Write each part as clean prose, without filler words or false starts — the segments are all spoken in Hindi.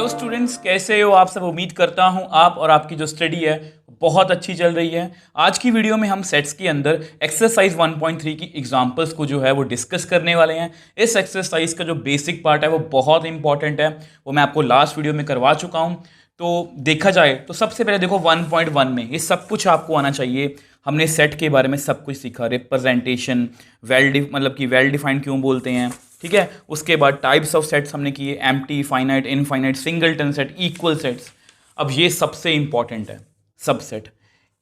स्टूडेंट्स, कैसे हो आप सब। उम्मीद करता हूं आप और आपकी जो स्टडी है बहुत अच्छी चल रही है। आज की वीडियो में हम सेट्स के अंदर एक्सरसाइज 1.3 की एग्जांपल्स को जो है वो डिस्कस करने वाले हैं। इस एक्सरसाइज का जो बेसिक पार्ट है वो बहुत इंपॉर्टेंट है, वो मैं आपको लास्ट वीडियो में करवा चुका हूं। तो देखा जाए तो सबसे पहले देखो 1.1 में ये सब कुछ आपको आना चाहिए। हमने सेट के बारे में सब कुछ सीखा, रिप्रेजेंटेशन, मतलब कि वेल डिफाइंड क्यों बोलते हैं, ठीक है। उसके बाद टाइप्स ऑफ सेट्स हमने किए, empty, finite, infinite, singleton set, equal sets. अब ये सबसे इंपॉर्टेंट है, सबसेट।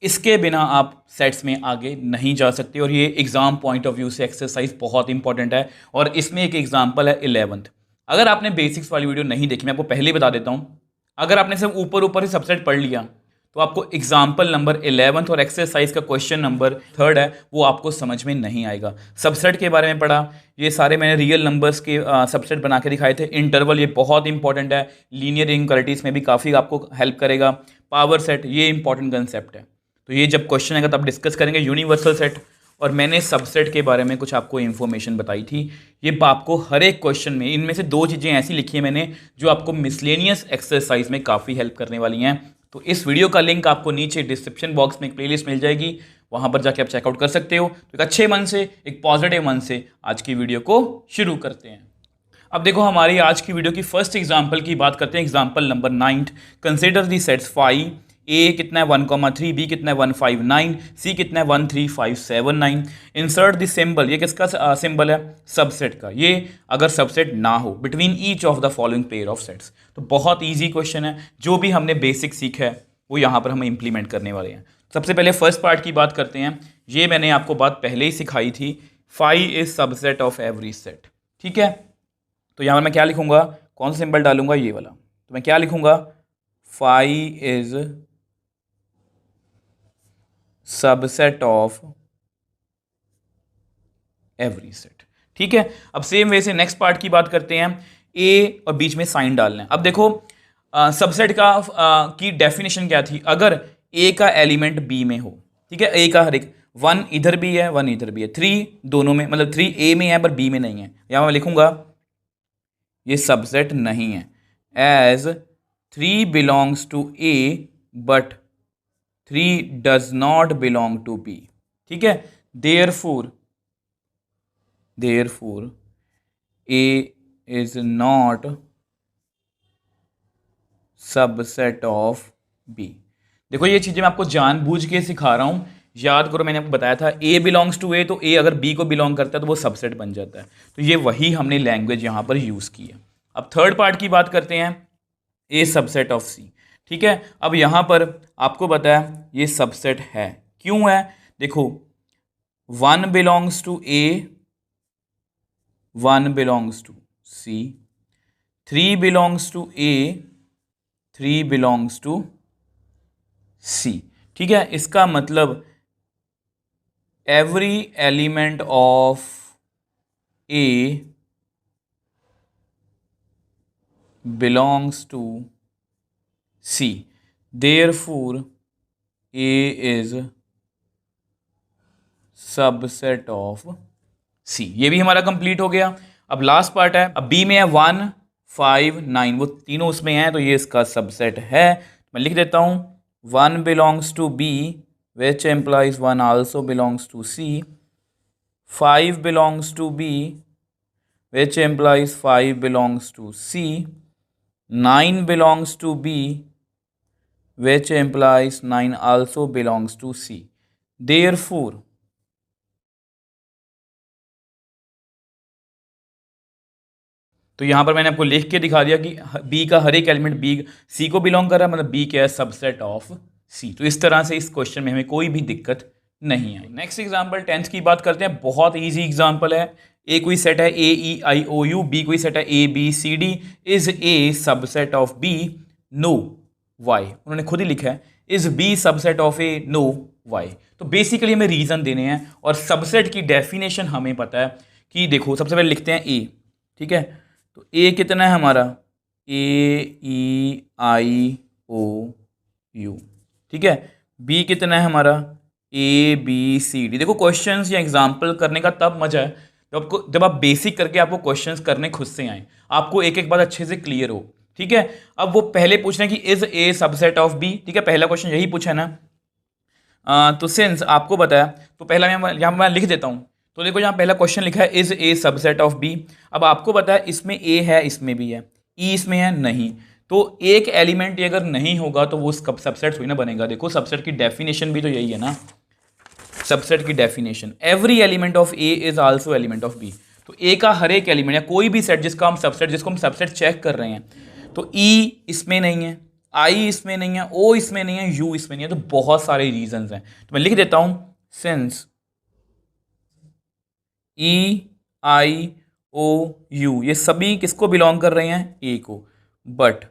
इसके बिना आप सेट्स में आगे नहीं जा सकते और ये एग्जाम पॉइंट ऑफ व्यू से एक्सरसाइज बहुत इंपॉर्टेंट है। और इसमें एक एग्जाम्पल है 11th। अगर आपने बेसिक्स वाली वीडियो नहीं देखी, मैं आपको पहले ही बता देता हूँ, अगर आपने सिर्फ ऊपर ऊपर ही सबसेट पढ़ लिया तो आपको एग्जाम्पल नंबर 11th और एक्सरसाइज का क्वेश्चन नंबर 3 है वो आपको समझ में नहीं आएगा। सबसेट के बारे में पढ़ा, ये सारे मैंने रियल नंबर्स के सबसेट बना के दिखाए थे। इंटरवल, ये बहुत इंपॉर्टेंट है, लीनियर इनइक्वालिटीज में भी काफ़ी आपको हेल्प करेगा। पावर सेट, ये इंपॉर्टेंट कंसेप्ट है, तो ये जब क्वेश्चन आएगा तब डिस्कस करेंगे। यूनिवर्सल सेट, और मैंने सबसेट के बारे में कुछ आपको इन्फॉर्मेशन बताई थी। ये आपको हर एक क्वेश्चन में इनमें से 2 चीज़ें ऐसी लिखी है मैंने जो आपको मिसलेनियस एक्सरसाइज में काफ़ी हेल्प करने वाली हैं। तो इस वीडियो का लिंक आपको नीचे डिस्क्रिप्शन बॉक्स में एक प्लेलिस्ट मिल जाएगी, वहाँ पर जाके आप चेकआउट कर सकते हो। तो एक अच्छे मन से, एक पॉजिटिव मन से आज की वीडियो को शुरू करते हैं। अब देखो हमारी आज की वीडियो की फर्स्ट एग्जाम्पल की बात करते हैं। Example number 9, consider the sets 5, ए कितना है 1,3, बी कितना है 159, सी कितना है 13579। इंसर्ट द सिंबल, ये किसका सिंबल है? सबसेट का। ये अगर सबसेट ना हो between each of the following pair of sets. तो बहुत ईजी क्वेश्चन है, जो भी हमने बेसिक सीखा है वो यहाँ पर हम इंप्लीमेंट करने वाले हैं। सबसे पहले फर्स्ट पार्ट की बात करते हैं। ये मैंने आपको बात पहले ही सिखाई थी, phi is subset of every set, ठीक है। तो यहाँ पर मैं क्या लिखूंगा, कौन सा सिंबल डालूंगा? ये वाला। तो मैं क्या लिखूंगा? Phi is subset of every set, ठीक है। अब सेम वे से नेक्स्ट पार्ट की बात करते हैं। ए और बीच में साइन डालना है। अब देखो सबसेट की डेफिनेशन क्या थी? अगर ए का एलिमेंट बी में हो, ठीक है, ए का हर एक, 1 इधर भी है 1 इधर भी है, 3 दोनों में, मतलब 3 ए में है पर बी में नहीं है, यहां मैं लिखूंगा ये सबसेट नहीं है। As 3 belongs to A but 3 does not belong to B, ठीक है। Therefore A is not subset of B. देखो ये चीजें मैं आपको जानबूझ के सिखा रहा हूं, याद करो मैंने आपको बताया था ए बिलोंग्स टू ए, तो ए अगर बी को बिलोंग करता है तो वो सबसेट बन जाता है। तो ये वही हमने लैंग्वेज यहां पर यूज की है। अब थर्ड पार्ट की बात करते हैं, ए सबसेट ऑफ सी, ठीक है। अब यहां पर आपको पता है ये सबसेट है, क्यों है? देखो 1 belongs to A, 1 belongs to C, 3 belongs to A, 3 belongs to C, ठीक है। इसका मतलब every element of A belongs to C, therefore A is subset of C। ये भी हमारा कंप्लीट हो गया। अब लास्ट पार्ट है, अब B में है 1, 5, 9, वो तीनों उसमें हैं तो ये इसका सबसेट है। मैं लिख देता हूं 1 belongs to B which implies 1 also belongs to C, 5 belongs to B which implies 5 belongs to C, 9 belongs to B which implies 9 also belongs to C. Therefore तो यहां पर मैंने आपको लिख के दिखा दिया कि B का हर एक एलिमेंट B C को बिलोंग कर रहा है, मतलब B क्या है? Subset of C। तो इस तरह से इस क्वेश्चन में हमें कोई भी दिक्कत नहीं आई। नेक्स्ट एग्जांपल 10th की बात करते हैं। बहुत इजी एग्जांपल है। ए कोई सेट है A E I O U, B कोई सेट है A B C D, is A subset of B? No why. उन्होंने खुद ही लिखा है is B subset of A? No why. तो बेसिकली हमें रीजन देने हैं और सबसेट की डेफिनेशन हमें पता है कि देखो सबसे पहले लिखते हैं ए, ठीक है। तो ए कितना है हमारा? ए ई आई ओ यू, ठीक है। बी कितना है हमारा? A B C D. देखो क्वेश्चंस या एग्जांपल करने का तब मजा है जब आप बेसिक करके आपको क्वेश्चंस करने खुद से आए, आपको एक एक बात अच्छे से क्लियर हो ठीक है, अब वो पहले पूछ रहे हैं कि is A subset of B, ठीक है, पहला क्वेश्चन यही पूछा है ना। तो सिंस आपको बताया, तो पहला मैं यहाँ मैं लिख देता हूँ। तो देखो यहाँ पहला क्वेश्चन लिखा है is A subset of B. अब आपको पता है इसमें ए है, इसमें भी है, ई इसमें है नहीं, तो एक एलिमेंट अगर नहीं होगा तो वो सबसेट थोड़ी ना बनेगा। देखो सबसेट की डेफिनेशन भी तो यही है ना, सबसेट की definition every element of A is also element of B. तो ए का हर एक एलिमेंट या कोई भी सेट जिसको हम सबसेट चेक कर रहे हैं, तो ई इसमें नहीं है, आई इसमें नहीं है, ओ इसमें नहीं है, यू इसमें नहीं है, तो बहुत सारे रीजंस हैं। तो मैं लिख देता हूं since E I O you ये सभी किसको बिलोंग कर रहे हैं, ए को। बट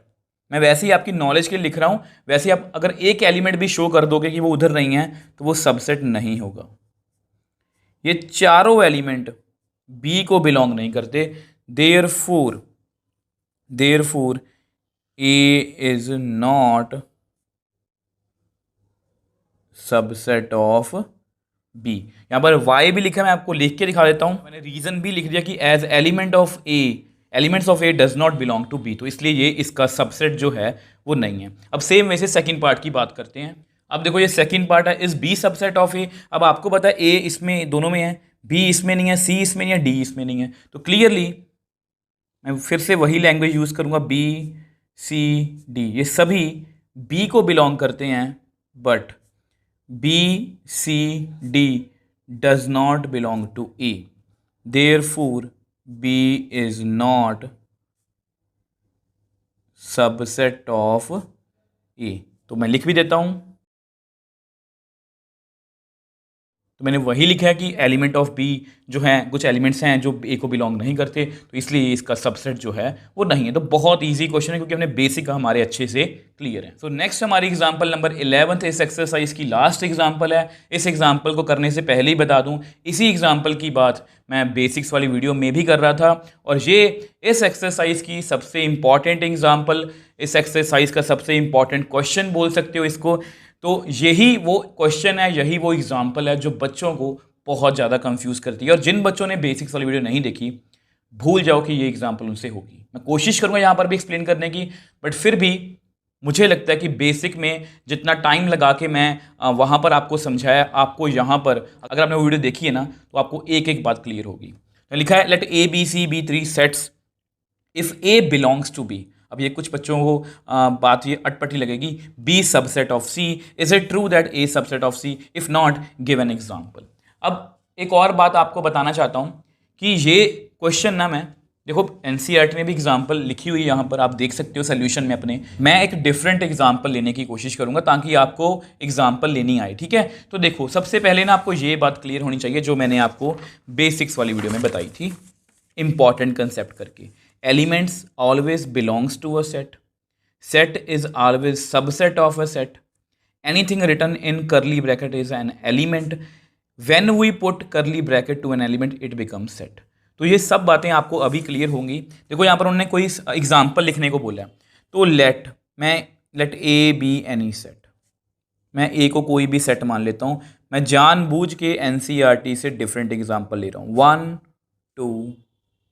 मैं वैसे ही आपकी नॉलेज के लिए लिख रहा हूं, वैसे ही आप अगर एक एलिमेंट भी शो कर दोगे कि वो उधर नहीं है तो वो सबसेट नहीं होगा। ये चारों एलिमेंट बी को बिलोंग नहीं करते, therefore A is not subset of B. यहां पर वाई भी लिखा है, मैं आपको लिख के दिखा देता हूं। मैंने रीजन भी लिख दिया कि as elements of A does not belong to B, तो इसलिए ये इसका सबसेट जो है वो नहीं है। अब सेम वैसे सेकंड पार्ट की बात करते हैं। अब देखो ये सेकंड पार्ट है, इज बी सबसेट ऑफ ए। अब आपको पता है ए इसमें दोनों में है, बी इसमें नहीं है, सी इसमें नहीं है, डी इसमें नहीं है, तो क्लियरली मैं फिर से वही लैंग्वेज यूज करूंगा, बी सी डी ये सभी बी को बिलोंग करते हैं, but B C D does not belong to A, therefore B is not subset of A. तो मैं लिख भी देता हूं, तो मैंने वही लिखा है कि एलिमेंट ऑफ बी जो है, कुछ एलिमेंट्स हैं जो ए को बिलोंग नहीं करते, तो इसलिए इसका सबसेट जो है वो नहीं है। तो बहुत इजी क्वेश्चन है क्योंकि हमने बेसिक हमारे अच्छे से क्लियर है। सो नेक्स्ट हमारी एग्जांपल नंबर 11 इस एक्सरसाइज की लास्ट एग्जांपल है। इस एग्जांपल को करने से पहले ही बता दूं, इसी एग्जांपल की बात मैं बेसिक्स वाली वीडियो में भी कर रहा था, और ये इस एक्सरसाइज की सबसे इंपॉर्टेंट एग्जाम्पल, इस एक्सरसाइज का सबसे इंपॉर्टेंट क्वेश्चन बोल सकते हो इसको। तो यही वो क्वेश्चन है, यही वो एग्जाम्पल है जो बच्चों को बहुत ज़्यादा कंफ्यूज करती है। और जिन बच्चों ने बेसिक्स वाली वीडियो नहीं देखी, भूल जाओ कि ये एग्जाम्पल उनसे होगी। मैं कोशिश करूंगा यहाँ पर भी एक्सप्लेन करने की, बट फिर भी मुझे लगता है कि बेसिक में जितना टाइम लगा के मैं वहाँ पर आपको समझाया, आपको यहाँ पर अगर आपने वो वीडियो देखी है ना, तो आपको एक एक बात क्लियर होगी। तो लिखा है let A B C B 3 sets if A belongs to B. अब ये कुछ बच्चों को बात ये अटपटी लगेगी, B subset of C, is it true that A subset of C, if not give an example. अब एक और बात आपको बताना चाहता हूँ कि ये क्वेश्चन ना देखो एनसीईआरटी में भी एग्जाम्पल लिखी हुई है, यहाँ पर आप देख सकते हो सोल्यूशन में अपने। मैं एक डिफरेंट एग्जाम्पल लेने की कोशिश करूंगा ताकि आपको एग्जाम्पल लेनी आए, ठीक है। तो देखो सबसे पहले ना आपको ये बात क्लियर होनी चाहिए जो मैंने आपको बेसिक्स वाली वीडियो में बताई थी, इंपॉर्टेंट कंसेप्ट करके। Elements always belongs to a set. Set is always subset of a set. Anything written in curly bracket is an element. When we put curly bracket to an element, it becomes set. तो ये सब बातें आपको अभी क्लियर होंगी। देखो यहाँ पर उन्होंने कोई एग्जाम्पल लिखने को बोला है, तो let A B any set. मैं ए को कोई भी सेट मान लेता हूँ। मैं जानबूझ के एनसीईआरटी से डिफरेंट एग्जाम्पल ले रहा हूँ, 1 2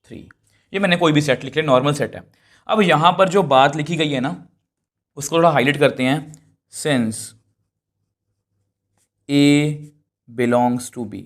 3, ये मैंने कोई भी सेट लिख लिया, नॉर्मल सेट है। अब यहाँ पर जो बात लिखी गई है ना, उसको थोड़ा हाईलाइट करते हैं। Since A belongs to B,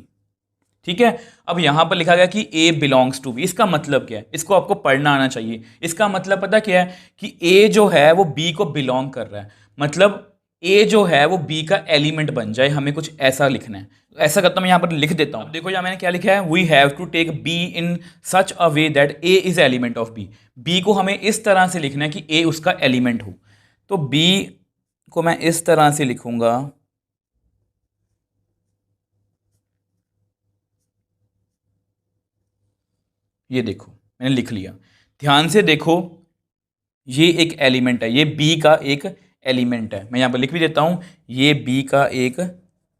ठीक है। अब यहाँ पर लिखा गया कि ए बिलोंग्स टू बी, इसका मतलब क्या है, इसको आपको पढ़ना आना चाहिए। इसका मतलब पता क्या है कि ए जो है वो बी को बिलोंग कर रहा है, मतलब ए जो है वो बी का एलिमेंट बन जाए, हमें कुछ ऐसा लिखना है। ऐसा करता हूं, मैं यहां पर लिख देता हूं। देखो यहाँ मैंने क्या लिखा है, we have to take B in such a way that A is element of B. B को हमें इस तरह से लिखना है कि ए उसका एलिमेंट हो। तो बी को मैं इस तरह से लिखूंगा, ये देखो मैंने लिख लिया, ध्यान से देखो, ये एक एलिमेंट है, ये बी का एक एलिमेंट है। मैं यहाँ पर लिख भी देता हूँ, ये बी का एक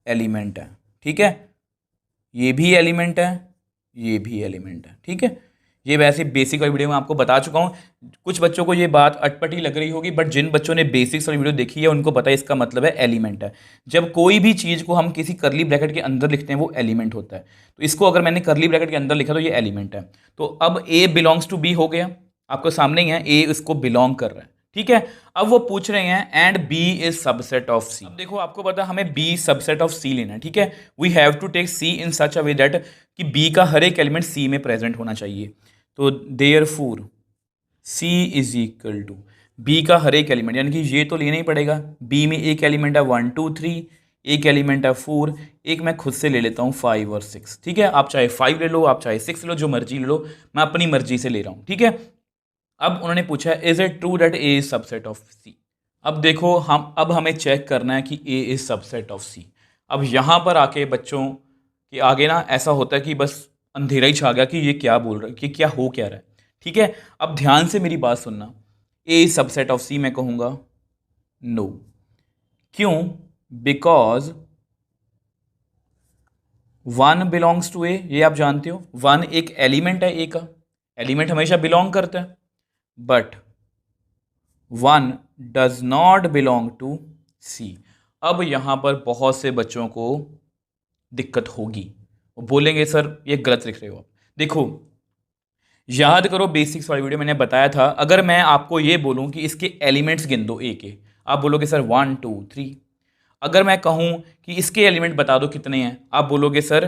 एलिमेंट है, ठीक है। ये भी एलिमेंट है, ये भी एलिमेंट है, ठीक है। ये वैसे बेसिक वाली वीडियो में आपको बता चुका हूँ। कुछ बच्चों को ये बात अटपटी लग रही होगी, बट जिन बच्चों ने बेसिक्स वाली वीडियो देखी है उनको पता है इसका मतलब है एलिमेंट है। जब कोई भी चीज़ को हम किसी करली ब्रैकेट के अंदर लिखते हैं वो एलिमेंट होता है। तो इसको अगर मैंने करली ब्रैकेट के अंदर लिखा तो ये एलिमेंट है। तो अब ए बिलोंग्स टू बी हो गया, आपको सामने ही है, ए इसको बिलोंग कर रहा है, ठीक है। अब वो पूछ रहे हैं and B is subset of C. अब देखो आपको पता है हमें बी सबसेट ऑफ सी लेना है, ठीक है। We have to take C in such a way that कि बी का हर एक एलिमेंट सी में प्रेजेंट होना चाहिए। तो therefore C is equal to B का हर एक एलिमेंट, यानी कि ये तो लेना ही पड़ेगा। बी में एक एलिमेंट है 1 2 3, एक एलिमेंट है 4, एक मैं खुद से ले लेता हूँ 5 और 6, ठीक है। आप चाहे 5 ले लो, आप चाहे 6 ले लो, जो मर्जी ले लो, मैं अपनी मर्जी से ले रहा हूँ, ठीक है। अब उन्होंने पूछा है is it true that A is subset of C. अब देखो अब हमें चेक करना है कि A is subset of C. अब यहाँ पर आके बच्चों के आगे ना ऐसा होता है कि बस अंधेरा ही छा गया कि ये क्या बोल रहा है, कि क्या हो क्या रहा है, ठीक है। अब ध्यान से मेरी बात सुनना, ए इज सबसेट ऑफ सी मैं कहूँगा नो। क्यों? बिकॉज 1 बिलोंग्स टू ए, ये आप जानते हो 1 एक एलिमेंट है, ए का एलिमेंट हमेशा बिलोंग करता है, but 1 does not belong to C. अब यहां पर बहुत से बच्चों को दिक्कत होगी, वो बोलेंगे सर ये गलत लिख रहे हो आप। देखो याद करो बेसिक्स वाली वीडियो मैंने बताया था, अगर मैं आपको ये बोलूं कि इसके एलिमेंट्स गिन दो ए के, आप बोलोगे सर 1 2 3। अगर मैं कहूं कि इसके एलिमेंट बता दो कितने हैं, आप बोलोगे सर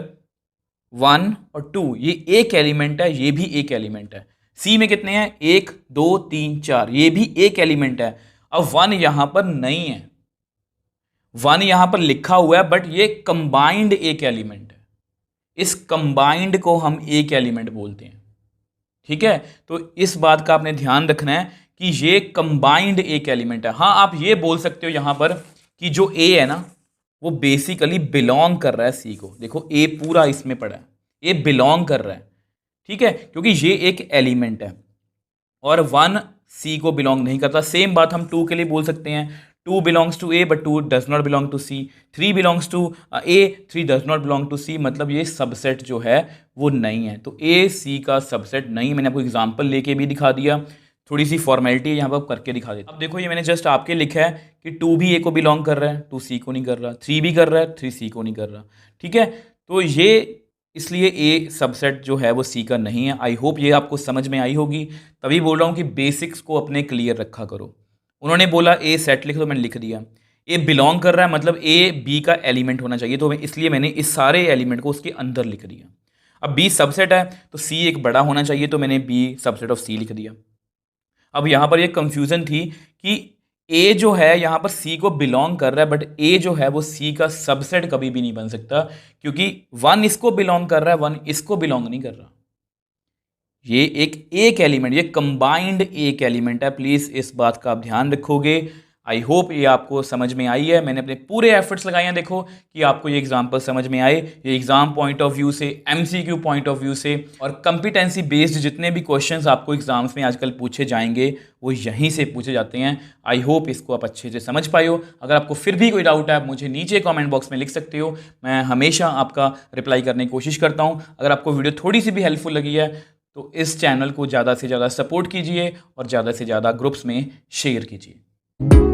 1 और 2, ये एक एलिमेंट है, ये भी एक एलिमेंट है। सी में कितने हैं? 1 2 3 4, ये भी एक एलिमेंट है। अब 1 यहां पर नहीं है, 1 यहां पर लिखा हुआ है, बट ये कंबाइंड एक एलिमेंट है। इस कंबाइंड को हम एक एलिमेंट बोलते हैं, ठीक है। तो इस बात का आपने ध्यान रखना है कि ये कंबाइंड एक एलिमेंट है। हाँ आप ये बोल सकते हो यहां पर कि जो ए है ना वो बेसिकली बिलोंग कर रहा है सी को। देखो ए पूरा इसमें पड़ा है, ए बिलोंग कर रहा है, ठीक है, क्योंकि ये एक एलिमेंट है और 1 सी को बिलोंग नहीं करता। सेम बात हम 2 के लिए बोल सकते हैं, 2 belongs to A but 2 does not belong to C, 3 belongs to A, 3 does not belong to C. मतलब ये सबसेट जो है वो नहीं है, तो ए सी का सबसेट नहीं। मैंने आपको एग्जांपल लेके भी दिखा दिया, थोड़ी सी फॉर्मेलिटी यहाँ पर करके दिखा देता। अब देखो ये मैंने जस्ट आपके लिखा है कि 2 भी ए को बिलोंग कर रहा है, 2 सी को नहीं कर रहा, 3 भी कर रहा है, 3 सी को नहीं कर रहा, ठीक है। तो ये इसलिए ए सबसेट जो है वो सी का नहीं है। आई होप ये आपको समझ में आई होगी, तभी बोल रहा हूँ कि बेसिक्स को अपने क्लियर रखा करो। उन्होंने बोला ए सेट लिख दो, मैंने लिख दिया। ए बिलोंग कर रहा है मतलब ए बी का एलिमेंट होना चाहिए, तो इसलिए मैंने इस सारे एलिमेंट को उसके अंदर लिख दिया। अब बी सबसेट है तो सी एक बड़ा होना चाहिए, तो मैंने बी सबसेट ऑफ सी लिख दिया। अब यहाँ पर ये कंफ्यूजन थी कि ए जो है यहाँ पर सी को बिलोंग कर रहा है, बट ए जो है वो सी का सबसेट कभी भी नहीं बन सकता, क्योंकि 1 इसको बिलोंग कर रहा है, 1 इसको बिलोंग नहीं कर रहा। ये एक एलिमेंट, ये कंबाइंड एक एलिमेंट है। प्लीज इस बात का आप ध्यान रखोगे। आई होप ये आपको समझ में आई है। मैंने अपने पूरे एफर्ट्स लगाए हैं, देखो कि आपको ये एग्जांपल समझ में आए। ये एग्जाम पॉइंट ऑफ व्यू से, एमसीक्यू पॉइंट ऑफ व्यू से और कंपिटेंसी बेस्ड जितने भी क्वेश्चंस आपको एग्जाम्स में आजकल पूछे जाएंगे वो यहीं से पूछे जाते हैं। आई होप इसको आप अच्छे से समझ पाए हो। अगर आपको फिर भी कोई डाउट है आप मुझे नीचे कॉमेंट बॉक्स में लिख सकते हो, मैं हमेशा आपका रिप्लाई करने की कोशिश करता हूँ। अगर आपको वीडियो थोड़ी सी भी हेल्पफुल लगी है तो इस चैनल को ज़्यादा से ज़्यादा सपोर्ट कीजिए और ज़्यादा से ज़्यादा ग्रुप्स में शेयर कीजिए।